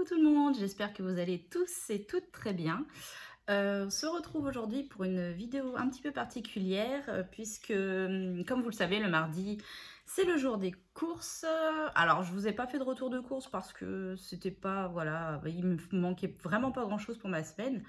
Coucou tout le monde, j'espère que vous allez tous et toutes très bien. On se retrouve aujourd'hui pour une vidéo un petit peu particulière puisque, comme vous le savez, le mardi, c'est le jour des courses. Alors, je vous ai pas fait de retour de courses parce que c'était pas, voilà, il me manquait vraiment pas grand-chose pour ma semaine.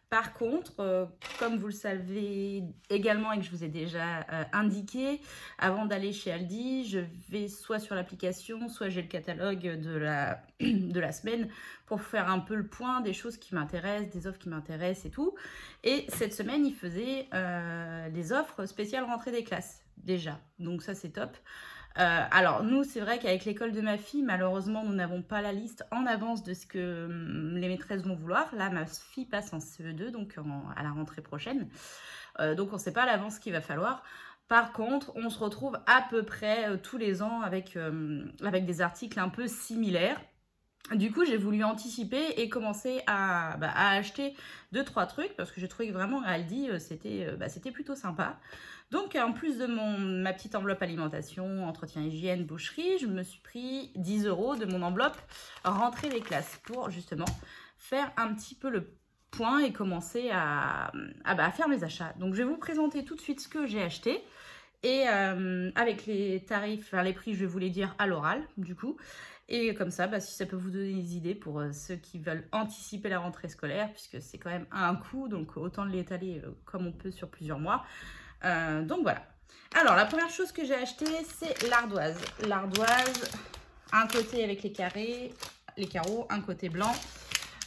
Par contre, comme vous le savez également et que je vous ai déjà indiqué, avant d'aller chez Aldi, je vais soit sur l'application, soit j'ai le catalogue de la semaine pour faire un peu le point des choses qui m'intéressent, des offres qui m'intéressent et tout. Et cette semaine, il faisait des offres spéciales rentrée des classes, déjà. Donc ça, c'est top. Alors nous, c'est vrai qu'avec l'école de ma fille, malheureusement, nous n'avons pas la liste en avance de ce que les maîtresses vont vouloir. Là, ma fille passe en CE2, donc à la rentrée prochaine. Donc on ne sait pas à l'avance ce qu'il va falloir. Par contre, on se retrouve à peu près tous les ans avec des articles un peu similaires. Du coup, j'ai voulu anticiper et commencer à acheter 2-3 trucs parce que j'ai trouvé que vraiment à Aldi, c'était plutôt sympa. Donc, en plus de ma petite enveloppe alimentation, entretien hygiène, boucherie, je me suis pris 10 € de mon enveloppe rentrée des classes pour justement faire un petit peu le point et commencer à faire mes achats. Donc, je vais vous présenter tout de suite ce que j'ai acheté. Et avec les tarifs, enfin les prix, je vais vous les dire à l'oral, du coup. Et comme ça, si ça peut vous donner des idées pour ceux qui veulent anticiper la rentrée scolaire, puisque c'est quand même un coût, donc autant l'étaler comme on peut sur plusieurs mois. Donc voilà. Alors, la première chose que j'ai achetée, c'est l'ardoise. L'ardoise, un côté avec les carreaux, un côté blanc.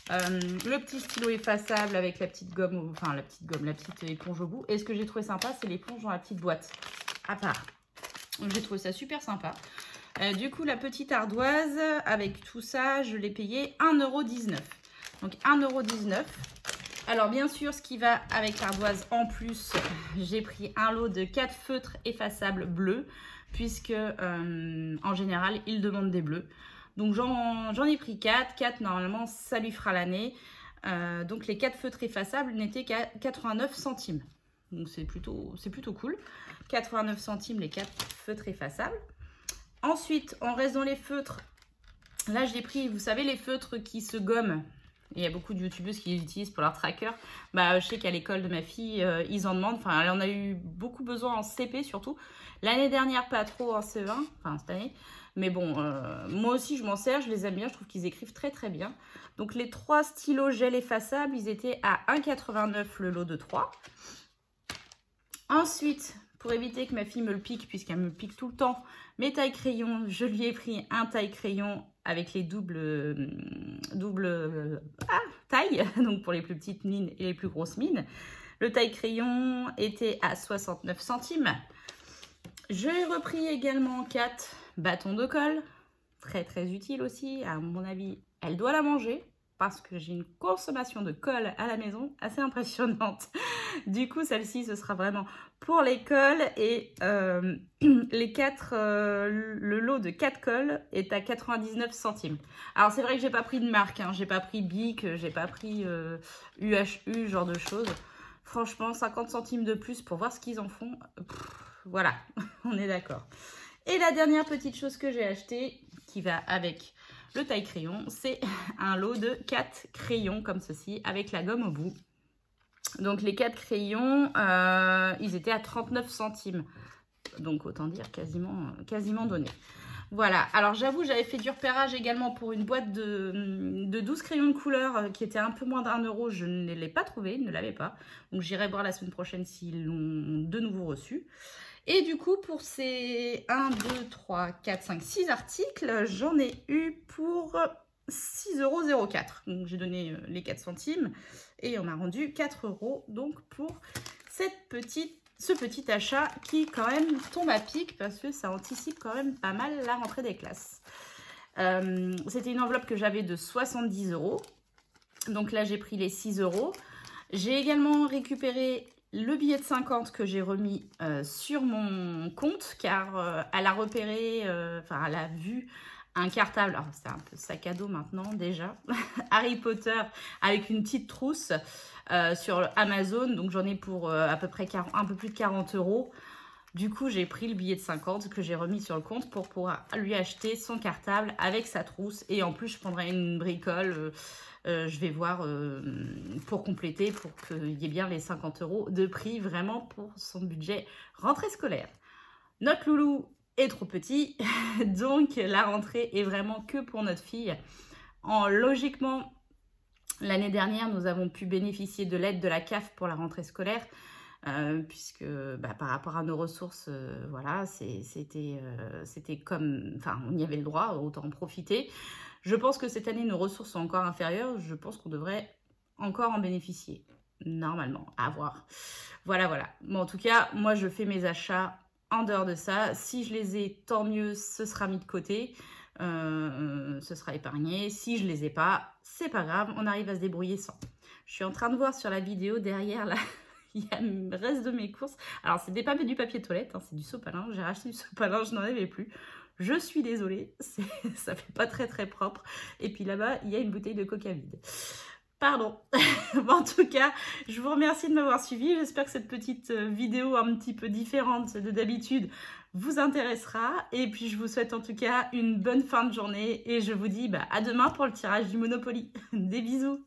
Le petit stylo effaçable avec la petite gomme, la petite éponge au bout. Et ce que j'ai trouvé sympa, c'est l'éponge dans la petite boîte à part. Donc j'ai trouvé ça super sympa. Du coup, la petite ardoise, avec tout ça, je l'ai payé 1,19 €. Donc 1,19 €. Alors bien sûr, ce qui va avec l'ardoise en plus, j'ai pris un lot de 4 feutres effaçables bleus, puisque en général, ils demandent des bleus. Donc j'en ai pris 4. 4, normalement, ça lui fera l'année. Donc les 4 feutres effaçables n'étaient qu'à 89 centimes. Donc c'est plutôt cool. 89 centimes les 4 feutres effaçables. Ensuite, on reste dans les feutres. Là, j'ai pris, vous savez, les feutres qui se gomment. Il y a beaucoup de youtubeuses qui les utilisent pour leur tracker. Je sais qu'à l'école de ma fille, ils en demandent. Enfin, elle en a eu beaucoup besoin en CP surtout. L'année dernière, pas trop en CE1, enfin cette année. Mais bon, moi aussi, je m'en sers, je les aime bien. Je trouve qu'ils écrivent très très bien. Donc, les 3 stylos gel effaçables, ils étaient à 1,89 € le lot de 3. Ensuite, pour éviter que ma fille me le pique, puisqu'elle me pique tout le temps, mes tailles-crayons, je lui ai pris un taille-crayon avec les doubles tailles, donc pour les plus petites mines et les plus grosses mines. Le taille-crayon était à 69 centimes. J'ai repris également 4 bâtons de colle, très très utile aussi. À mon avis, elle doit la manger parce que j'ai une consommation de colle à la maison assez impressionnante. Du coup, celle-ci, ce sera vraiment pour l'école et le lot de 4 colles est à 99 centimes. Alors, c'est vrai que j'ai pas pris de marque, hein. J'ai pas pris Bic, j'ai pas pris UHU, genre de choses. Franchement, 50 centimes de plus pour voir ce qu'ils en font. Voilà, on est d'accord. Et la dernière petite chose que j'ai achetée, qui va avec le taille-crayon, c'est un lot de 4 crayons comme ceci, avec la gomme au bout. Donc les 4 crayons, ils étaient à 39 centimes. Donc autant dire quasiment donné. Voilà, alors j'avoue, j'avais fait du repérage également pour une boîte de 12 crayons de couleur qui était un peu moins d'1 €. Je ne l'ai pas trouvé, ne l'avais pas. Donc j'irai voir la semaine prochaine s'ils l'ont de nouveau reçu. Et du coup, pour ces 1, 2, 3, 4, 5, 6 articles, j'en ai eu pour 6,04 €. Donc j'ai donné les 4 centimes et on m'a rendu 4 € donc pour ce petit achat qui quand même tombe à pic parce que ça anticipe quand même pas mal la rentrée des classes. C'était une enveloppe que j'avais de 70 €. Donc là, j'ai pris les 6 €. J'ai également récupéré le billet de 50 que j'ai remis sur mon compte car elle a repéré, elle a vu un cartable, alors c'est un peu sac à dos maintenant déjà, Harry Potter avec une petite trousse sur Amazon, donc j'en ai pour à peu près un peu plus de 40 €. Du coup, j'ai pris le billet de 50 que j'ai remis sur le compte pour pouvoir lui acheter son cartable avec sa trousse. Et en plus, je prendrai une bricole. Je vais voir pour compléter, pour qu'il y ait bien les 50 € de prix vraiment pour son budget rentrée scolaire. Notre loulou est trop petit, donc la rentrée est vraiment que pour notre fille. Logiquement, l'année dernière, nous avons pu bénéficier de l'aide de la CAF pour la rentrée scolaire. Puisque par rapport à nos ressources, voilà, c'était comme, enfin, on y avait le droit, autant en profiter. Je pense que cette année, nos ressources sont encore inférieures. Je pense qu'on devrait encore en bénéficier, normalement, à voir. Voilà, voilà. Bon, en tout cas, moi, je fais mes achats en dehors de ça. Si je les ai, tant mieux, ce sera mis de côté. Ce sera épargné. Si je les ai pas, c'est pas grave, on arrive à se débrouiller sans. Je suis en train de voir sur la vidéo derrière là. Il y a le reste de mes courses. Alors, c'est du papier toilette, hein, c'est du sopalin. J'ai racheté du sopalin, je n'en avais plus. Je suis désolée, ça fait pas très très propre. Et puis là-bas, il y a une bouteille de coca vide. Pardon. Bon, en tout cas, je vous remercie de m'avoir suivi. J'espère que cette petite vidéo un petit peu différente de d'habitude vous intéressera. Et puis, je vous souhaite en tout cas une bonne fin de journée. Et je vous dis à demain pour le tirage du Monopoly. Des bisous.